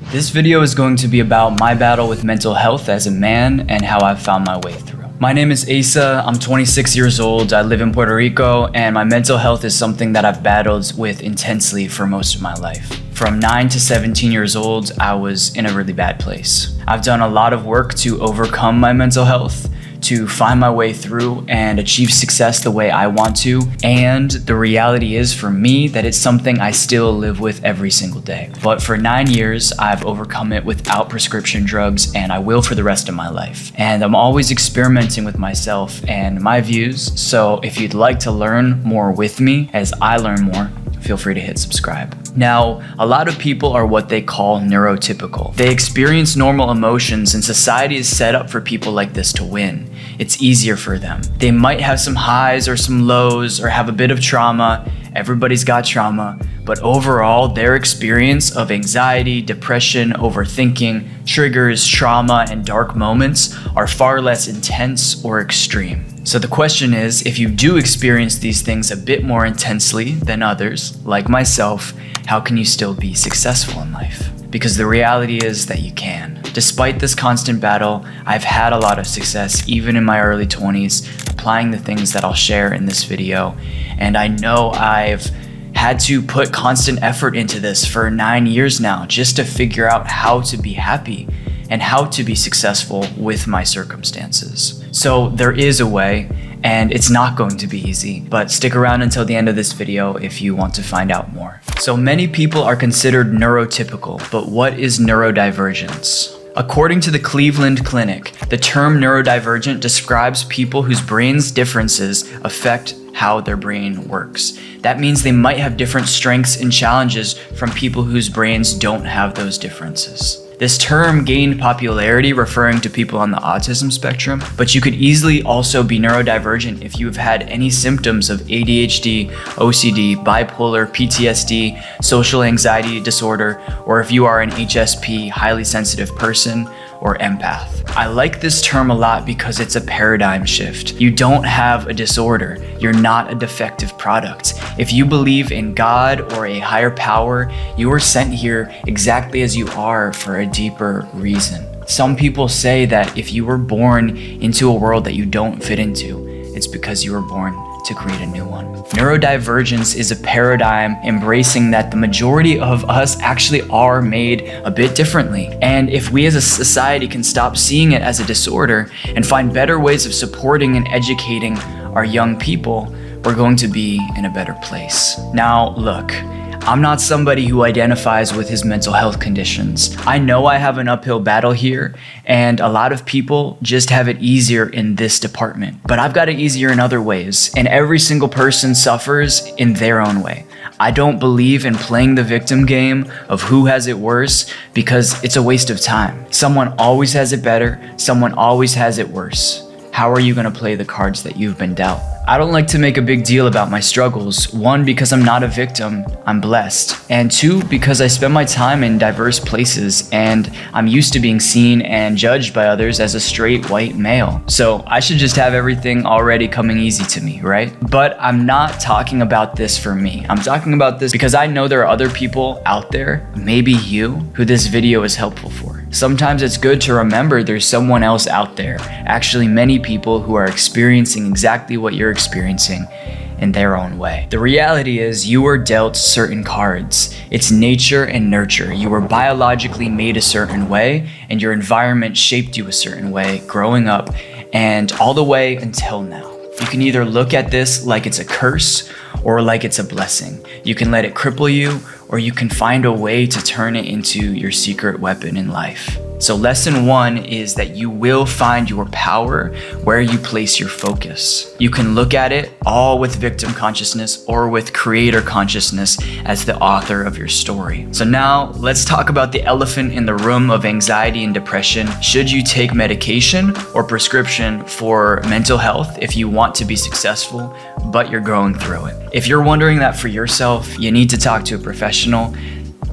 This video is going to be about my battle with mental health as a man and how I've found my way through. My name is Asa, I'm 26 years old, I live in Puerto Rico, and my mental health is something that I've battled with intensely for most of my life. From 9 to 17 years old, I was in a really bad place. I've done a lot of work to overcome my mental health, to find my way through and achieve success the way I want to. And the reality is for me that it's something I still live with every single day. But for 9 years, I've overcome it without prescription drugs, and I will for the rest of my life. And I'm always experimenting with myself and my views. So if you'd like to learn more with me as I learn more, feel free to hit subscribe. Now, a lot of people are what they call neurotypical. They experience normal emotions, and society is set up for people like this to win. It's easier for them. They might have some highs or some lows or have a bit of trauma. Everybody's got trauma, but overall, their experience of anxiety, depression, overthinking, triggers, trauma, and dark moments are far less intense or extreme. So the question is, if you do experience these things a bit more intensely than others, like myself, how can you still be successful in life? Because the reality is that you can. Despite this constant battle, I've had a lot of success even in my early 20s, applying the things that I'll share in this video. And I know I've had to put constant effort into this for 9 years now, just to figure out how to be happy and how to be successful with my circumstances. So there is a way, and it's not going to be easy, but stick around until the end of this video if you want to find out more. So many people are considered neurotypical, but what is neurodivergence? According to the Cleveland Clinic, the term neurodivergent describes people whose brain's differences affect how their brain works. That means they might have different strengths and challenges from people whose brains don't have those differences. This term gained popularity referring to people on the autism spectrum, but you could easily also be neurodivergent if you have had any symptoms of ADHD, OCD, bipolar, PTSD, social anxiety disorder, or if you are an HSP, highly sensitive person, or empath. I like this term a lot because it's a paradigm shift. You don't have a disorder. You're not a defective product. If you believe in God or a higher power, you are sent here exactly as you are for a deeper reason. Some people say that if you were born into a world that you don't fit into, it's because you were born to create a new one. Neurodivergence is a paradigm embracing that the majority of us actually are made a bit differently. And if we as a society can stop seeing it as a disorder and find better ways of supporting and educating our young people, we're going to be in a better place. Now, look, I'm not somebody who identifies with his mental health conditions. I know I have an uphill battle here, and a lot of people just have it easier in this department. But I've got it easier in other ways, and every single person suffers in their own way. I don't believe in playing the victim game of who has it worse because it's a waste of time. Someone always has it better, someone always has it worse. How are you going to play the cards that you've been dealt? I don't like to make a big deal about my struggles. One, because I'm not a victim, I'm blessed. And two, because I spend my time in diverse places and I'm used to being seen and judged by others as a straight white male. So I should just have everything already coming easy to me, right? But I'm not talking about this for me. I'm talking about this because I know there are other people out there, maybe you, who this video is helpful for. Sometimes it's good to remember there's someone else out there, actually many people who are experiencing exactly what you're experiencing in their own way. The reality is you were dealt certain cards. It's nature and nurture. You were biologically made a certain way and your environment shaped you a certain way growing up and all the way until now. You can either look at this like it's a curse or like it's a blessing. You can let it cripple you, or you can find a way to turn it into your secret weapon in life. So lesson 1 is that you will find your power where you place your focus. You can look at it all with victim consciousness or with creator consciousness as the author of your story. So now let's talk about the elephant in the room of anxiety and depression. Should you take medication or prescription for mental health if you want to be successful, but you're going through it? If you're wondering that for yourself, you need to talk to a professional,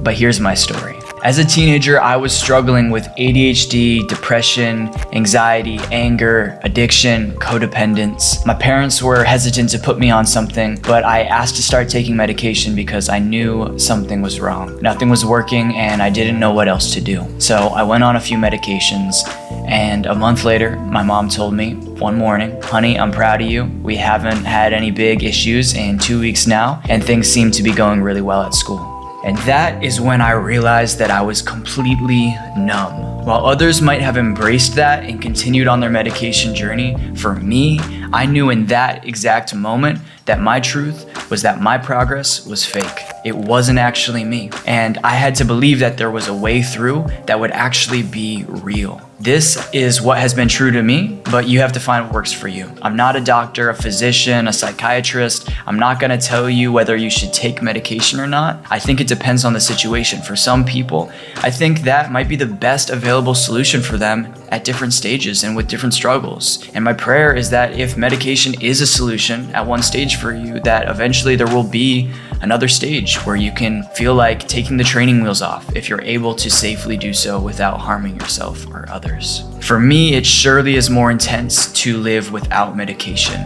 but here's my story. As a teenager, I was struggling with ADHD, depression, anxiety, anger, addiction, codependence. My parents were hesitant to put me on something, but I asked to start taking medication because I knew something was wrong. Nothing was working and I didn't know what else to do. So I went on a few medications, and a month later, my mom told me one morning, "Honey, I'm proud of you. We haven't had any big issues in 2 weeks now, and things seem to be going really well at school." And that is when I realized that I was completely numb. While others might have embraced that and continued on their medication journey, for me, I knew in that exact moment that my truth was that my progress was fake. It wasn't actually me. And I had to believe that there was a way through that would actually be real. This is what has been true to me, but you have to find what works for you. I'm not a doctor, a physician, a psychiatrist. I'm not gonna tell you whether you should take medication or not. I think it depends on the situation. For some people, I think that might be the best available solution for them at different stages and with different struggles. And my prayer is that if medication is a solution at one stage for you, that eventually there will be another stage where you can feel like taking the training wheels off if you're able to safely do so without harming yourself or others. For me, it surely is more intense to live without medication.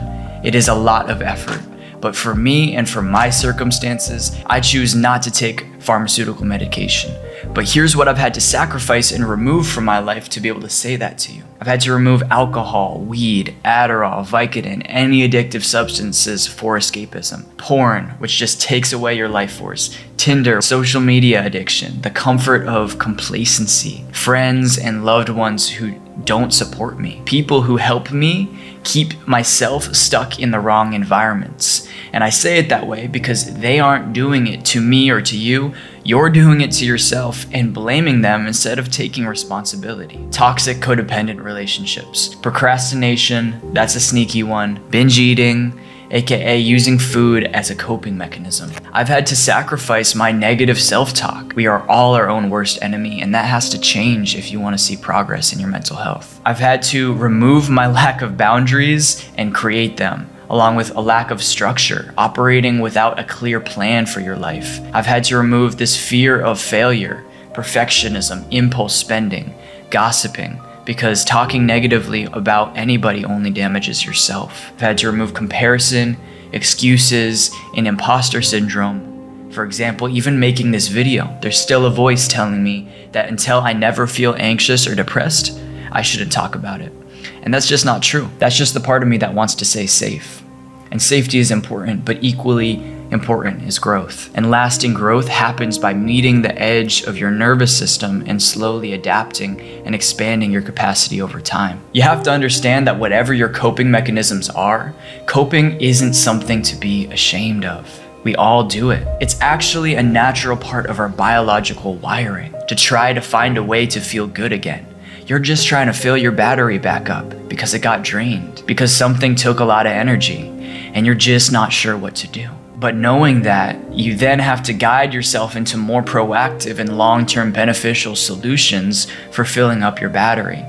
It is a lot of effort. But for me and for my circumstances, I choose not to take pharmaceutical medication. But here's what I've had to sacrifice and remove from my life to be able to say that to you. I've had to remove alcohol, weed, Adderall, Vicodin, any addictive substances for escapism. Porn, which just takes away your life force. Tinder, social media addiction, the comfort of complacency. Friends and loved ones who don't support me. People who help me keep myself stuck in the wrong environments. And I say it that way because they aren't doing it to me or to you. You're doing it to yourself and blaming them instead of taking responsibility. Toxic codependent relationships. Procrastination, that's a sneaky one. Binge eating, aka using food as a coping mechanism. I've had to sacrifice my negative self-talk. We are all our own worst enemy, and that has to change if you want to see progress in your mental health. I've had to remove my lack of boundaries and create them, along with a lack of structure, operating without a clear plan for your life. I've had to remove this fear of failure, perfectionism, impulse spending, gossiping, because talking negatively about anybody only damages yourself. I've had to remove comparison, excuses, and imposter syndrome. For example, even making this video, there's still a voice telling me that until I never feel anxious or depressed, I shouldn't talk about it. And that's just not true. That's just the part of me that wants to stay safe. And safety is important, but equally important is growth. And lasting growth happens by meeting the edge of your nervous system and slowly adapting and expanding your capacity over time. You have to understand that whatever your coping mechanisms are, coping isn't something to be ashamed of. We all do it. It's actually a natural part of our biological wiring to try to find a way to feel good again. You're just trying to fill your battery back up because it got drained, because something took a lot of energy, and you're just not sure what to do. But knowing that, you then have to guide yourself into more proactive and long-term beneficial solutions for filling up your battery,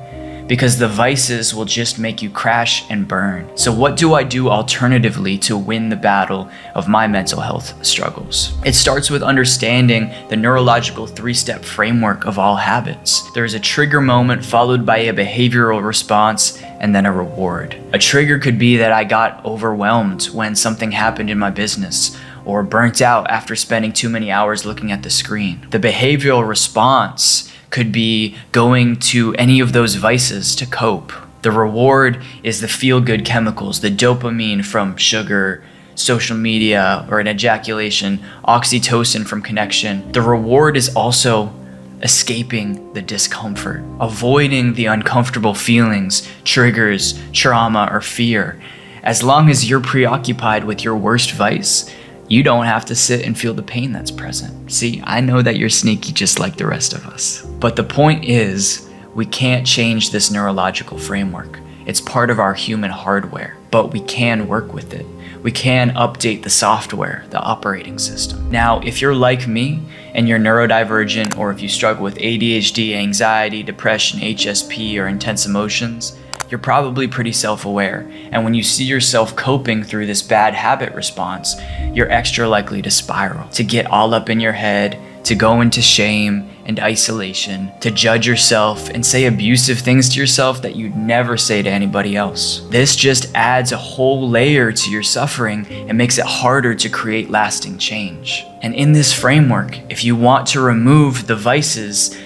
because the vices will just make you crash and burn. So what do I do alternatively to win the battle of my mental health struggles? It starts with understanding the neurological 3-step framework of all habits. There's a trigger moment followed by a behavioral response and then a reward. A trigger could be that I got overwhelmed when something happened in my business, or burnt out after spending too many hours looking at the screen. The behavioral response could be going to any of those vices to cope. The reward is the feel-good chemicals, the dopamine from sugar, social media, or an ejaculation, oxytocin from connection. The reward is also escaping the discomfort, avoiding the uncomfortable feelings, triggers, trauma, or fear. As long as you're preoccupied with your worst vice, you don't have to sit and feel the pain that's present. See, I know that you're sneaky just like the rest of us. But the point is, we can't change this neurological framework. It's part of our human hardware, but we can work with it. We can update the software, the operating system. Now, if you're like me and you're neurodivergent, or if you struggle with ADHD, anxiety, depression, HSP, or intense emotions, you're probably pretty self-aware. And when you see yourself coping through this bad habit response, you're extra likely to spiral, to get all up in your head, to go into shame, and isolation, to judge yourself and say abusive things to yourself that you'd never say to anybody else. This just adds a whole layer to your suffering and makes it harder to create lasting change. And in this framework, if you want to remove the vices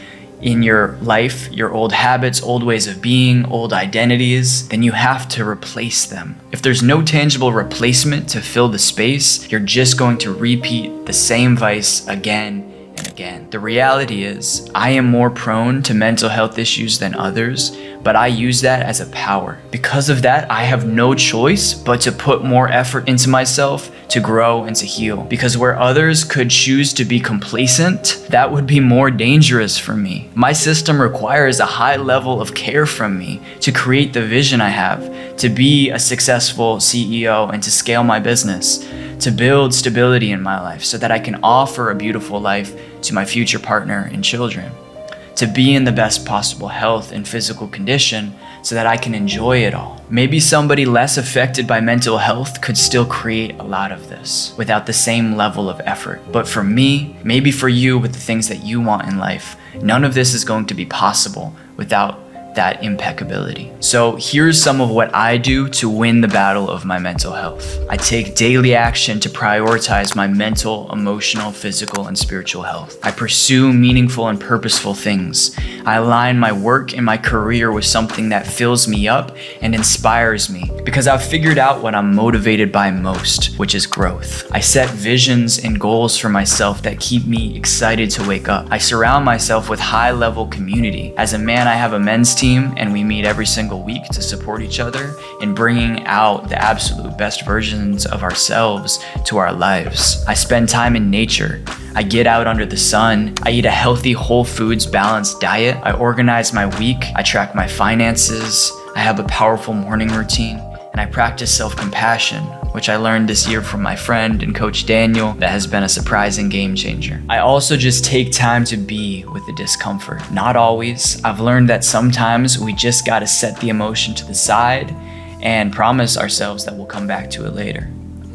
in your life, your old habits, old ways of being, old identities, then you have to replace them. If there's no tangible replacement to fill the space, you're just going to repeat the same vice again and again. The reality is, I am more prone to mental health issues than others, but I use that as a power. Because of that, I have no choice but to put more effort into myself to grow and to heal. Because where others could choose to be complacent, that would be more dangerous for me. My system requires a high level of care from me to create the vision I have, to be a successful CEO and to scale my business, to build stability in my life so that I can offer a beautiful life to my future partner and children, to be in the best possible health and physical condition so that I can enjoy it all. Maybe somebody less affected by mental health could still create a lot of this without the same level of effort. But for me, maybe for you with the things that you want in life, none of this is going to be possible without that impeccability. So here's some of what I do to win the battle of my mental health. I take daily action to prioritize my mental, emotional, physical, and spiritual health. I pursue meaningful and purposeful things. I align my work and my career with something that fills me up and inspires me, because I've figured out what I'm motivated by most, which is growth. I set visions and goals for myself that keep me excited to wake up. I surround myself with high-level community. As a man, I have a men's team, and we meet every single week to support each other in bringing out the absolute best versions of ourselves to our lives. I spend time in nature. I get out under the sun. I eat a healthy, whole foods, balanced diet. I organize my week. I track my finances. I have a powerful morning routine. And I practice self-compassion, which I learned this year from my friend and coach Daniel, that has been a surprising game changer. I also just take time to be with the discomfort. Not always. I've learned that sometimes we just gotta set the emotion to the side and promise ourselves that we'll come back to it later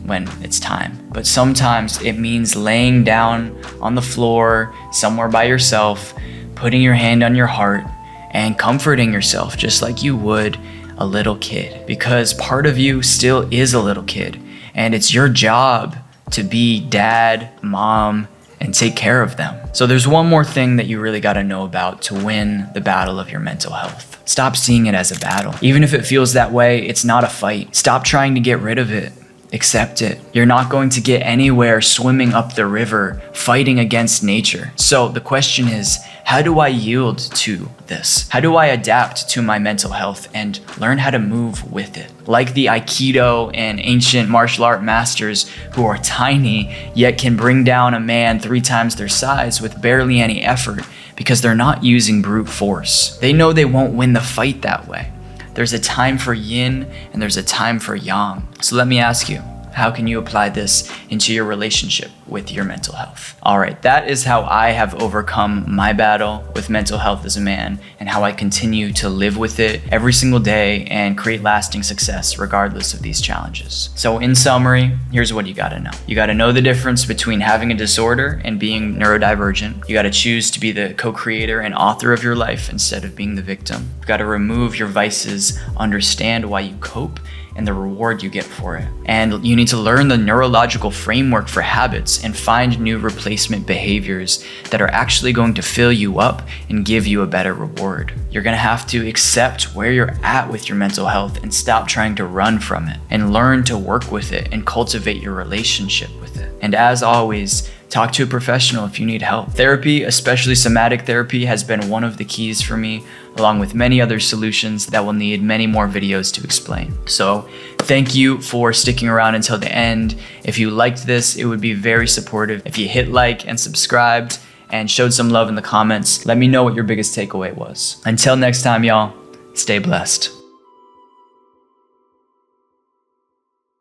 when it's time. But sometimes it means laying down on the floor somewhere by yourself, putting your hand on your heart and comforting yourself just like you would a little kid, because part of you still is a little kid, and it's your job to be dad, mom, and take care of them. So there's one more thing that you really got to know about to win the battle of your mental health. Stop seeing it as a battle. Even if it feels that way, it's not a fight. Stop trying to get rid of it. Accept it. You're not going to get anywhere swimming up the river, fighting against nature. So the question is, how do I yield to this? How do I adapt to my mental health and learn how to move with it? Like the Aikido and ancient martial art masters who are tiny, yet can bring down a man 3 times their size with barely any effort because they're not using brute force. They know they won't win the fight that way. There's a time for yin and there's a time for yang. So let me ask you, how can you apply this into your relationship with your mental health? All right, that is how I have overcome my battle with mental health as a man, and how I continue to live with it every single day and create lasting success regardless of these challenges. So in summary, here's what you gotta know. You gotta know the difference between having a disorder and being neurodivergent. You gotta choose to be the co-creator and author of your life instead of being the victim. You gotta remove your vices, understand why you cope, and the reward you get for it. And you need to learn the neurological framework for habits and find new replacement behaviors that are actually going to fill you up and give you a better reward. You're gonna have to accept where you're at with your mental health and stop trying to run from it, and learn to work with it and cultivate your relationship with it. And as always, talk to a professional if you need help. Therapy, especially somatic therapy, has been one of the keys for me, along with many other solutions that will need many more videos to explain. So thank you for sticking around until the end. If you liked this, it would be very supportive if you hit like and subscribed and showed some love in the comments. Let me know what your biggest takeaway was. Until next time, y'all, stay blessed.